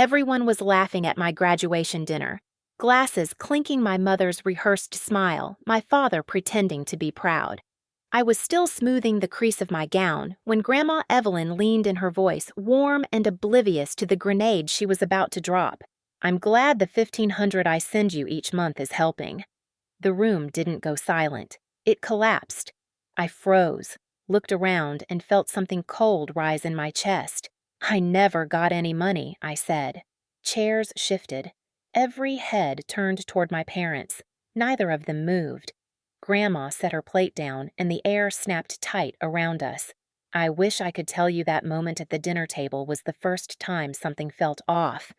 Everyone was laughing at my graduation dinner, glasses clinking my mother's rehearsed smile, my father pretending to be proud. I was still smoothing the crease of my gown when Grandma Evelyn leaned in her voice, warm and oblivious to the grenade she was about to drop. "I'm glad the 1,500 I send you each month is helping." The room didn't go silent. It collapsed. I froze, looked around, and felt something cold rise in my chest. "I never got any money," I said. Chairs shifted. Every head turned toward my parents. Neither of them moved. Grandma set her plate down, and the air snapped tight around us. I wish I could tell you that moment at the dinner table was the first time something felt off.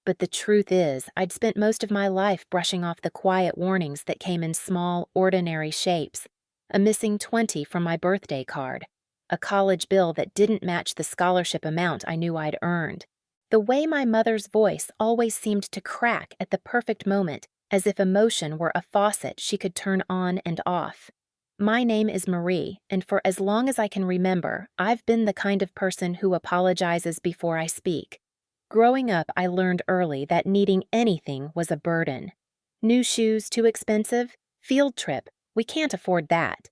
But the truth is, I'd spent most of my life brushing off the quiet warnings that came in small, ordinary shapes. A missing 20 from my birthday card. A college bill that didn't match the scholarship amount I knew I'd earned. The way my mother's voice always seemed to crack at the perfect moment, as if emotion were a faucet she could turn on and off. My name is Marie, and for as long as I can remember, I've been the kind of person who apologizes before I speak. Growing up, I learned early that needing anything was a burden. New shoes too expensive? Field trip, we can't afford that.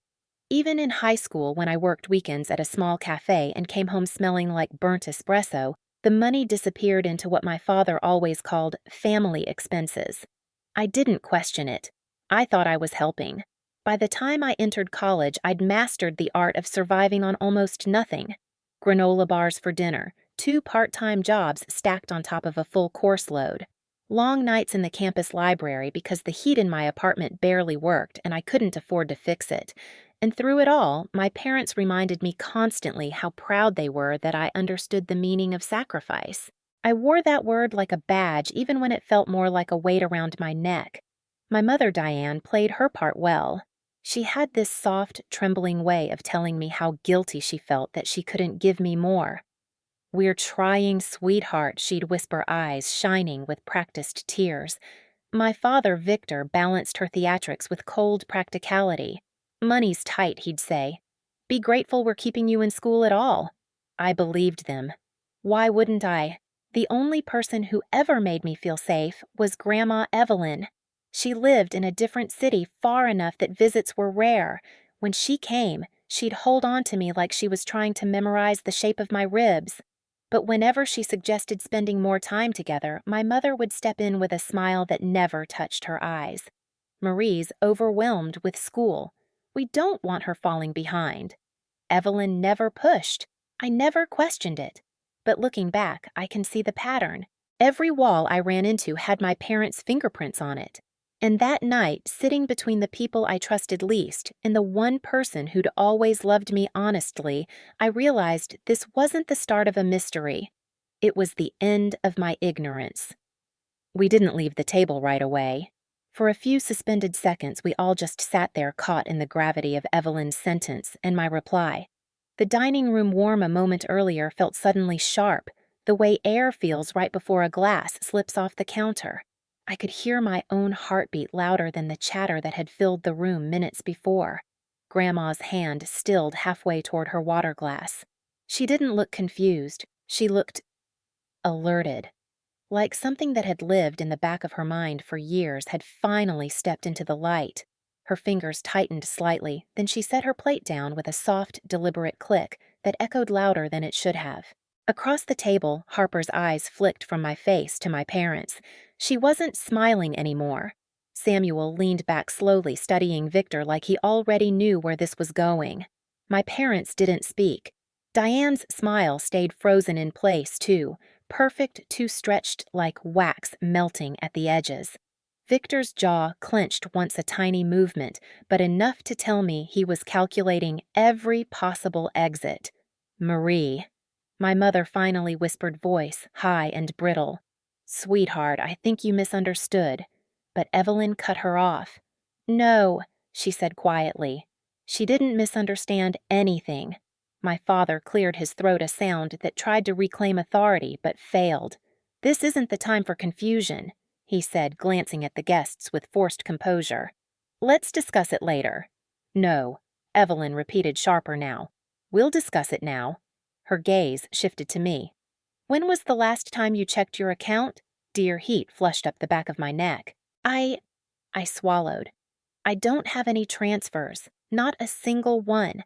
Even in high school, when I worked weekends at a small cafe and came home smelling like burnt espresso, the money disappeared into what my father always called family expenses. I didn't question it. I thought I was helping. By the time I entered college, I'd mastered the art of surviving on almost nothing. Granola bars for dinner, 2 part-time jobs stacked on top of a full course load. Long nights in the campus library because the heat in my apartment barely worked and I couldn't afford to fix it. And through it all, my parents reminded me constantly how proud they were that I understood the meaning of sacrifice. I wore that word like a badge even when it felt more like a weight around my neck. My mother, Diane, played her part well. She had this soft, trembling way of telling me how guilty she felt that she couldn't give me more. "We're trying, sweetheart," she'd whisper, eyes shining with practiced tears. My father, Victor, balanced her theatrics with cold practicality. "Money's tight," he'd say. "Be grateful we're keeping you in school at all." I believed them. Why wouldn't I? The only person who ever made me feel safe was Grandma Evelyn. She lived in a different city far enough that visits were rare. When she came, she'd hold on to me like she was trying to memorize the shape of my ribs. But whenever she suggested spending more time together, my mother would step in with a smile that never touched her eyes. "Marie's overwhelmed with school. We don't want her falling behind." Evelyn never pushed. I never questioned it. But looking back, I can see the pattern. Every wall I ran into had my parents' fingerprints on it. And that night, sitting between the people I trusted least and the one person who'd always loved me honestly, I realized this wasn't the start of a mystery. It was the end of my ignorance. We didn't leave the table right away. For a few suspended seconds, we all just sat there caught in the gravity of Evelyn's sentence and my reply. The dining room warm a moment earlier felt suddenly sharp, the way air feels right before a glass slips off the counter. I could hear my own heartbeat louder than the chatter that had filled the room minutes before. Grandma's hand stilled halfway toward her water glass. She didn't look confused. She looked alerted. Like something that had lived in the back of her mind for years had finally stepped into the light. Her fingers tightened slightly, then she set her plate down with a soft, deliberate click that echoed louder than it should have. Across the table, Harper's eyes flicked from my face to my parents. She wasn't smiling anymore. Samuel leaned back slowly, studying Victor like he already knew where this was going. My parents didn't speak. Diane's smile stayed frozen in place, too, perfect, too stretched like wax melting at the edges. Victor's jaw clenched once a tiny movement, but enough to tell me he was calculating every possible exit. "Marie." My mother finally whispered, voice high and brittle. "Sweetheart, I think you misunderstood." But Evelyn cut her off. "No," she said quietly. She didn't misunderstand anything. My father cleared his throat, a sound that tried to reclaim authority but failed. "This isn't the time for confusion," he said, glancing at the guests with forced composure. "Let's discuss it later." "No," Evelyn repeated, sharper now. "We'll discuss it now." Her gaze shifted to me. When was the last time you checked your account? Dear heat flushed up the back of my neck. I swallowed. I don't have any transfers, not a single one.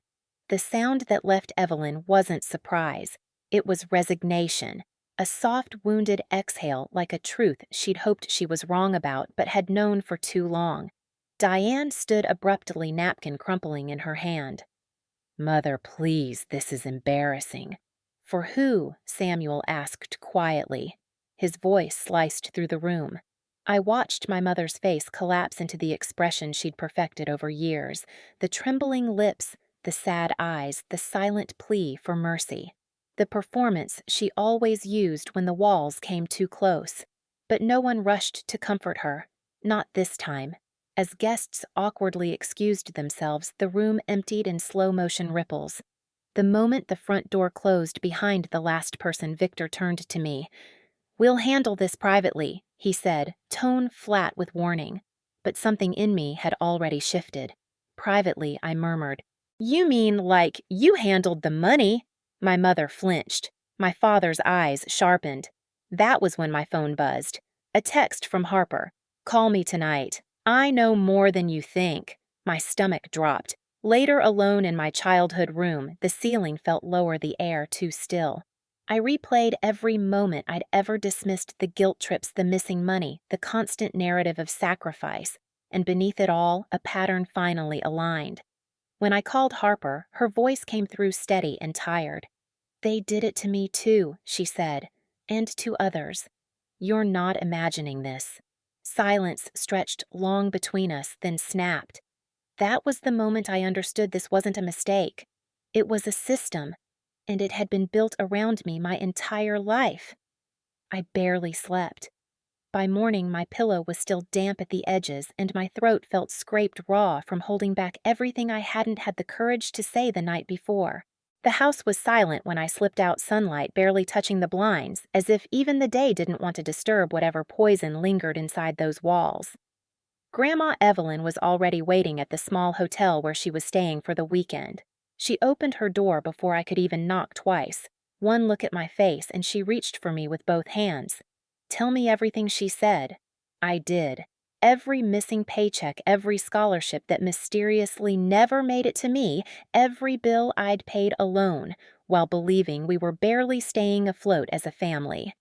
The sound that left Evelyn wasn't surprise. It was resignation, a soft, wounded exhale like a truth she'd hoped she was wrong about but had known for too long. Diane stood abruptly, napkin crumpling in her hand. Mother, please, this is embarrassing. For who? Samuel asked quietly. His voice sliced through the room. I watched my mother's face collapse into the expression she'd perfected over years, the trembling lips, the sad eyes, the silent plea for mercy. The performance she always used when the walls came too close. But no one rushed to comfort her. Not this time. As guests awkwardly excused themselves, the room emptied in slow-motion ripples. The moment the front door closed behind the last person, Victor turned to me. "We'll handle this privately," he said, tone flat with warning. But something in me had already shifted. Privately, I murmured, "You mean like you handled the money?" My mother flinched. My father's eyes sharpened. That was when my phone buzzed. A text from Harper. "Call me tonight. I know more than you think." My stomach dropped. Later, alone in my childhood room, the ceiling felt lower, the air too still. I replayed every moment I'd ever dismissed, the guilt trips, the missing money, the constant narrative of sacrifice, and beneath it all, a pattern finally aligned. When I called Harper, her voice came through steady and tired. "They did it to me too," she said, "and to others. You're not imagining this." Silence stretched long between us, then snapped. That was the moment I understood this wasn't a mistake. It was a system, and it had been built around me my entire life. I barely slept. By morning, my pillow was still damp at the edges, and my throat felt scraped raw from holding back everything I hadn't had the courage to say the night before. The house was silent when I slipped out, sunlight barely touching the blinds, as if even the day didn't want to disturb whatever poison lingered inside those walls. Grandma Evelyn was already waiting at the small hotel where she was staying for the weekend. She opened her door before I could even knock twice. One look at my face, and she reached for me with both hands. "Tell me everything," she said. I did. Every missing paycheck, every scholarship that mysteriously never made it to me, every bill I'd paid alone, while believing we were barely staying afloat as a family.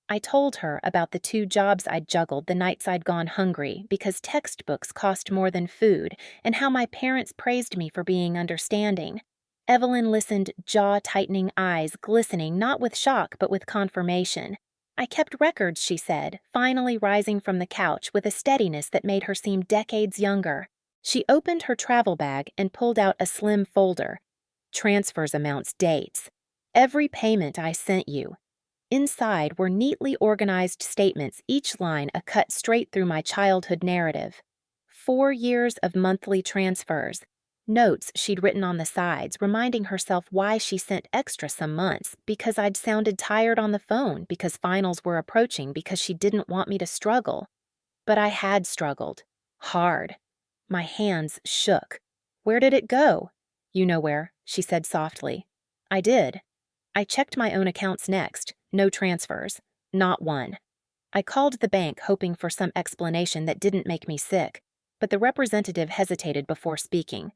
I told her about the 2 jobs I'd juggled the nights I'd gone hungry because textbooks cost more than food, and how my parents praised me for being understanding. Evelyn listened, jaw-tightening, eyes glistening not with shock but with confirmation. I kept records, she said, finally rising from the couch with a steadiness that made her seem decades younger. She opened her travel bag and pulled out a slim folder. Transfers, amounts, dates. Every payment I sent you. Inside were neatly organized statements, each line a cut straight through my childhood narrative. 4 years of monthly transfers. Notes she'd written on the sides, reminding herself why she sent extra some months, because I'd sounded tired on the phone, because finals were approaching, because she didn't want me to struggle. But I had struggled. Hard. My hands shook. "Where did it go?" "You know where," she said softly. I did. I checked my own accounts next. No transfers. Not one. I called the bank hoping for some explanation that didn't make me sick, but the representative hesitated before speaking.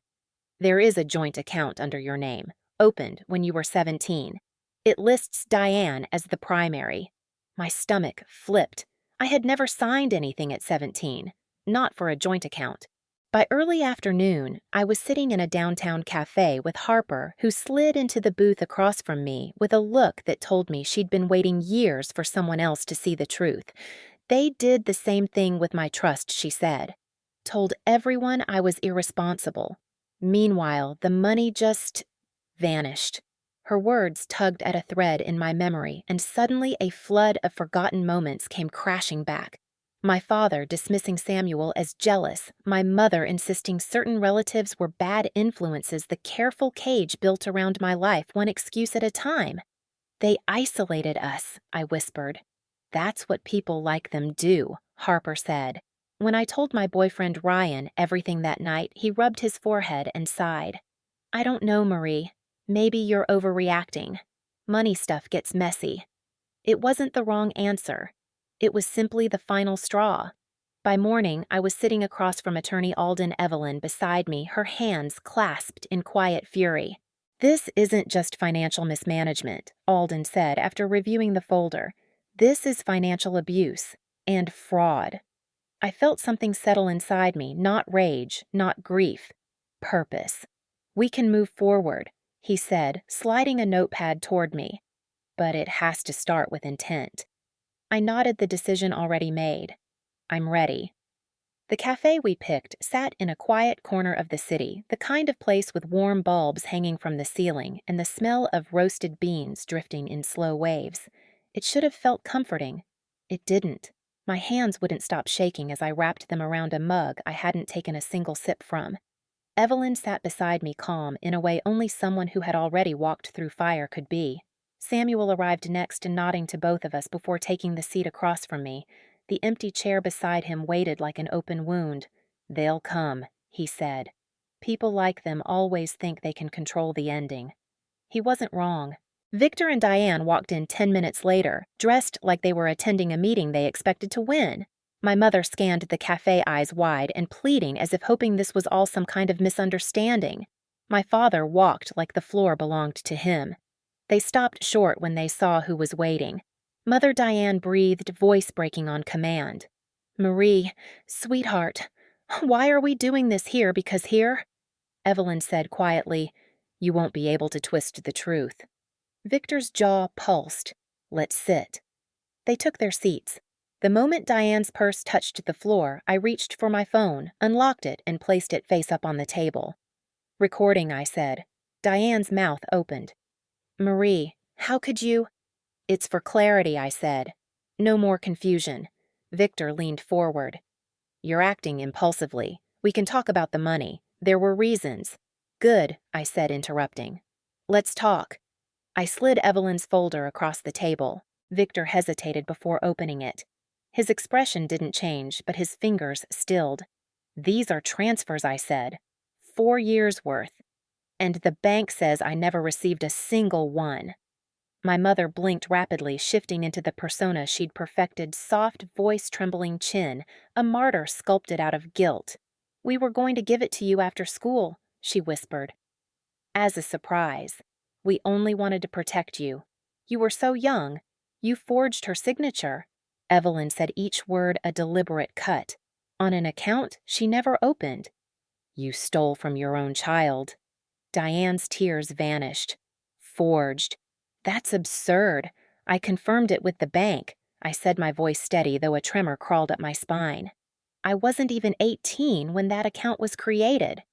"There is a joint account under your name, opened when you were 17. It lists Diane as the primary." My stomach flipped. I had never signed anything at 17, not for a joint account. By early afternoon, I was sitting in a downtown cafe with Harper, who slid into the booth across from me with a look that told me she'd been waiting years for someone else to see the truth. "They did the same thing with my trust," she said. "Told everyone I was irresponsible. Meanwhile, the money just vanished." Her words tugged at a thread in my memory, and suddenly a flood of forgotten moments came crashing back. My father dismissing Samuel as jealous, my mother insisting certain relatives were bad influences, the careful cage built around my life, one excuse at a time. "They isolated us," I whispered. "That's what people like them do," Harper said. When I told my boyfriend Ryan everything that night, he rubbed his forehead and sighed. "I don't know, Marie. Maybe you're overreacting. Money stuff gets messy." It wasn't the wrong answer. It was simply the final straw. By morning, I was sitting across from Attorney Alden Evelyn beside me, her hands clasped in quiet fury. "This isn't just financial mismanagement," Alden said after reviewing the folder. "This is financial abuse and fraud." I felt something settle inside me, not rage, not grief. Purpose. "We can move forward," he said, sliding a notepad toward me. "But it has to start with intent." I nodded, the decision already made. "I'm ready." The cafe we picked sat in a quiet corner of the city, the kind of place with warm bulbs hanging from the ceiling and the smell of roasted beans drifting in slow waves. It should have felt comforting. It didn't. My hands wouldn't stop shaking as I wrapped them around a mug I hadn't taken a single sip from. Evelyn sat beside me, calm in a way only someone who had already walked through fire could be. Samuel arrived next, nodding to both of us before taking the seat across from me. The empty chair beside him waited like an open wound. "They'll come," he said. "People like them always think they can control the ending." He wasn't wrong. Victor and Diane walked in 10 minutes later, dressed like they were attending a meeting they expected to win. My mother scanned the cafe, eyes wide and pleading, as if hoping this was all some kind of misunderstanding. My father walked like the floor belonged to him. They stopped short when they saw who was waiting. Mother Diane breathed, voice breaking on command. "Marie, sweetheart, why are we doing this here because here?" Evelyn said quietly, "You won't be able to twist the truth." Victor's jaw pulsed. "Let's sit." They took their seats. The moment Diane's purse touched the floor, I reached for my phone, unlocked it, and placed it face up on the table. "Recording," I said. Diane's mouth opened. "Marie, how could you—" "It's for clarity," I said. "No more confusion." Victor leaned forward. "You're acting impulsively. We can talk about the money. There were reasons." "Good," I said, interrupting. "Let's talk." I slid Evelyn's folder across the table. Victor hesitated before opening it. His expression didn't change, but his fingers stilled. "These are transfers," I said. 4 years' worth. And the bank says I never received a single one. My mother blinked rapidly, shifting into the persona she'd perfected, soft, voice-trembling chin, a martyr sculpted out of guilt. "We were going to give it to you after school," she whispered. "As a surprise. We only wanted to protect you. You were so young. You forged her signature." Evelyn said each word a deliberate cut. "On an account she never opened." "You stole from your own child." Diane's tears vanished. "Forged. That's absurd. I confirmed it with the bank," I said, my voice steady, though a tremor crawled up my spine. "I wasn't even 18 when that account was created."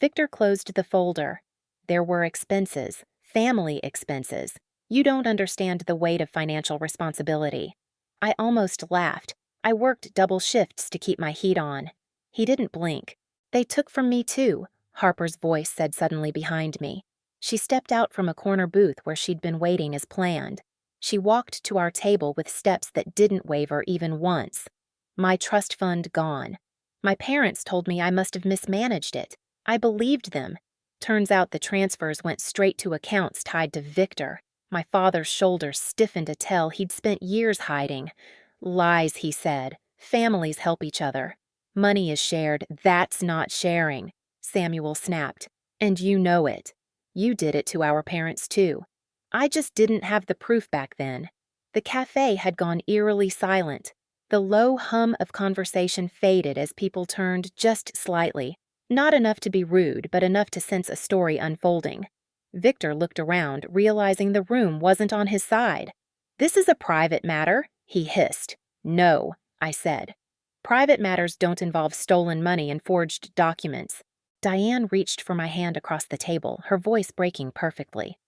Victor closed the folder. "There were expenses, family expenses. You don't understand the weight of financial responsibility." I almost laughed. I worked double shifts to keep my heat on. He didn't blink. "They took from me too," Harper's voice said suddenly behind me. She stepped out from a corner booth where she'd been waiting as planned. She walked to our table with steps that didn't waver even once. "My trust fund gone. My parents told me I must have mismanaged it. I believed them. Turns out the transfers went straight to accounts tied to Victor." My father's shoulders stiffened to tell he'd spent years hiding. "Lies," he said. "Families help each other. Money is shared. That's not sharing," Samuel snapped. "And you know it. You did it to our parents too." I just didn't have the proof back then. The cafe had gone eerily silent. The low hum of conversation faded as people turned just slightly. Not enough to be rude, but enough to sense a story unfolding. Victor looked around, realizing the room wasn't on his side. "This is a private matter," he hissed. "No," I said. "Private matters don't involve stolen money and forged documents." Diane reached for my hand across the table, her voice breaking perfectly.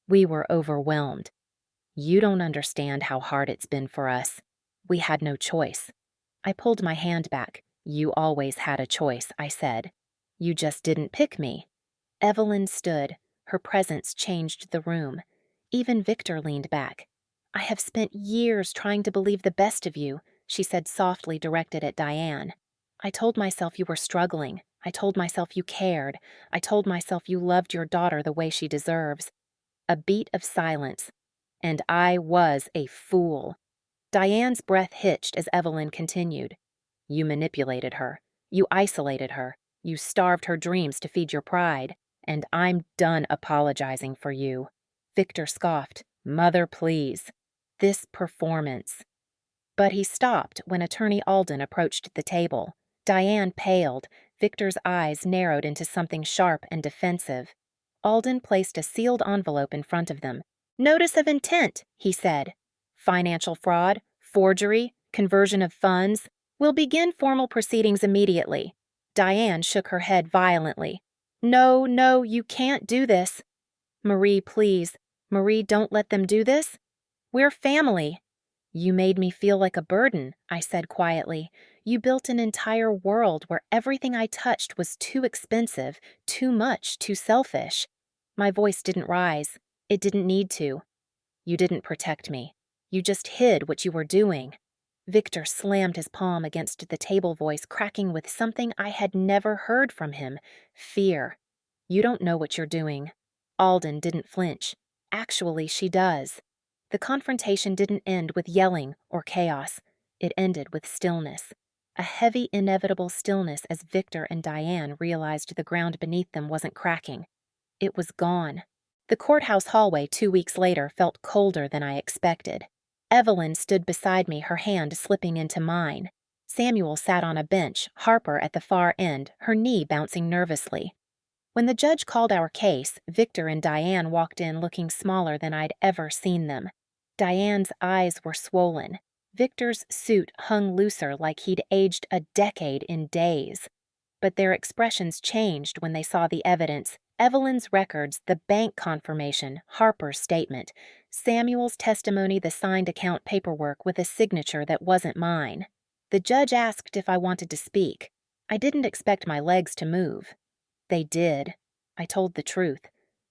"We were overwhelmed. You don't understand how hard it's been for us. We had no choice." I pulled my hand back. "You always had a choice," I said. "You just didn't pick me." Evelyn stood. Her presence changed the room. Even Victor leaned back. "I have spent years trying to believe the best of you," she said softly, directed at Diane. "I told myself you were struggling. I told myself you cared. I told myself you loved your daughter the way she deserves." A beat of silence. And I was a fool. Diane's breath hitched as Evelyn continued. You manipulated her. You isolated her. You starved her dreams to feed your pride. And I'm done apologizing for you. Victor scoffed. Mother, please. This performance. But he stopped when Attorney Alden approached the table. Diane paled. Victor's eyes narrowed into something sharp and defensive. Alden placed a sealed envelope in front of them. Notice of intent, he said. Financial fraud, forgery, conversion of funds. We'll begin formal proceedings immediately. Diane shook her head violently. No, no, you can't do this. Marie, please. Marie, don't let them do this. We're family. You made me feel like a burden, I said quietly. You built an entire world where everything I touched was too expensive, too much, too selfish. My voice didn't rise. It didn't need to. You didn't protect me. You just hid what you were doing. Victor slammed his palm against the table, voice cracking with something I had never heard from him. Fear. You don't know what you're doing. Alden didn't flinch. Actually, she does. The confrontation didn't end with yelling or chaos. It ended with stillness. A heavy, inevitable stillness as Victor and Diane realized the ground beneath them wasn't cracking. It was gone. The courthouse hallway 2 weeks later felt colder than I expected. Evelyn stood beside me, her hand slipping into mine. Samuel sat on a bench, Harper at the far end, her knee bouncing nervously. When the judge called our case, Victor and Diane walked in looking smaller than I'd ever seen them. Diane's eyes were swollen. Victor's suit hung looser like he'd aged a decade in days. But their expressions changed when they saw the evidence. Evelyn's records, the bank confirmation, Harper's statement, Samuel's testimony, the signed account paperwork with a signature that wasn't mine. The judge asked if I wanted to speak. I didn't expect my legs to move. They did. I told the truth.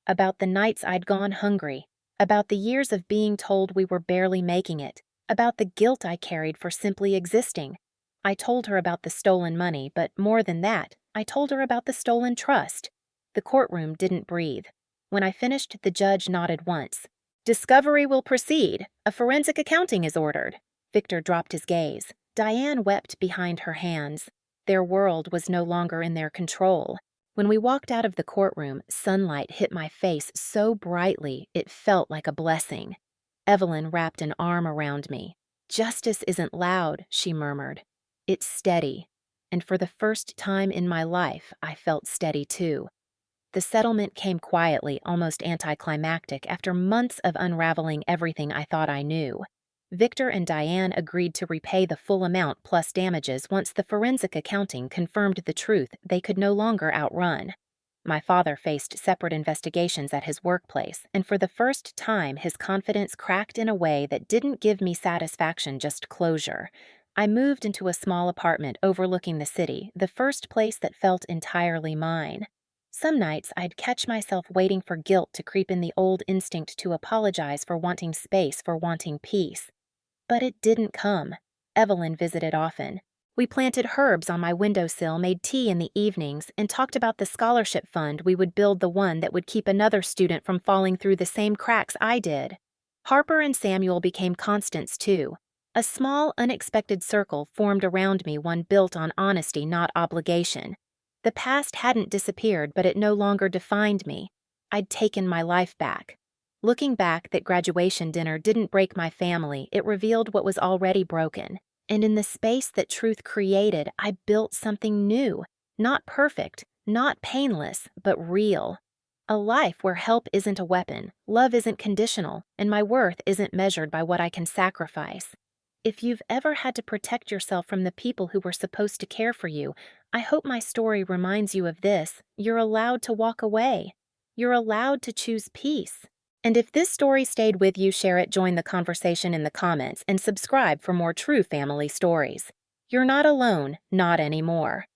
About the nights I'd gone hungry. About the years of being told we were barely making it. About the guilt I carried for simply existing. I told her about the stolen money, but more than that, I told her about the stolen trust. The courtroom didn't breathe. When I finished, the judge nodded once. Discovery will proceed. A forensic accounting is ordered. Victor dropped his gaze. Diane wept behind her hands. Their world was no longer in their control. When we walked out of the courtroom, sunlight hit my face so brightly it felt like a blessing. Evelyn wrapped an arm around me. Justice isn't loud, she murmured. It's steady. And for the first time in my life, I felt steady too. The settlement came quietly, almost anticlimactic, after months of unraveling everything I thought I knew. Victor and Diane agreed to repay the full amount plus damages once the forensic accounting confirmed the truth they could no longer outrun. My father faced separate investigations at his workplace, and for the first time his confidence cracked in a way that didn't give me satisfaction, just closure. I moved into a small apartment overlooking the city, the first place that felt entirely mine. Some nights I'd catch myself waiting for guilt to creep in, the old instinct to apologize for wanting space, for wanting peace. But it didn't come. Evelyn visited often. We planted herbs on my windowsill, made tea in the evenings, and talked about the scholarship fund we would build, the one that would keep another student from falling through the same cracks I did. Harper and Samuel became constants too. A small, unexpected circle formed around me, one built on honesty, not obligation. The past hadn't disappeared, but it no longer defined me. I'd taken my life back. Looking back, that graduation dinner didn't break my family, it revealed what was already broken. And in the space that truth created, I built something new. Not perfect, not painless, but real. A life where help isn't a weapon, love isn't conditional, and my worth isn't measured by what I can sacrifice. If you've ever had to protect yourself from the people who were supposed to care for you, I hope my story reminds you of this. You're allowed to walk away. You're allowed to choose peace. And if this story stayed with you, share it, join the conversation in the comments, and subscribe for more true family stories. You're not alone, not anymore.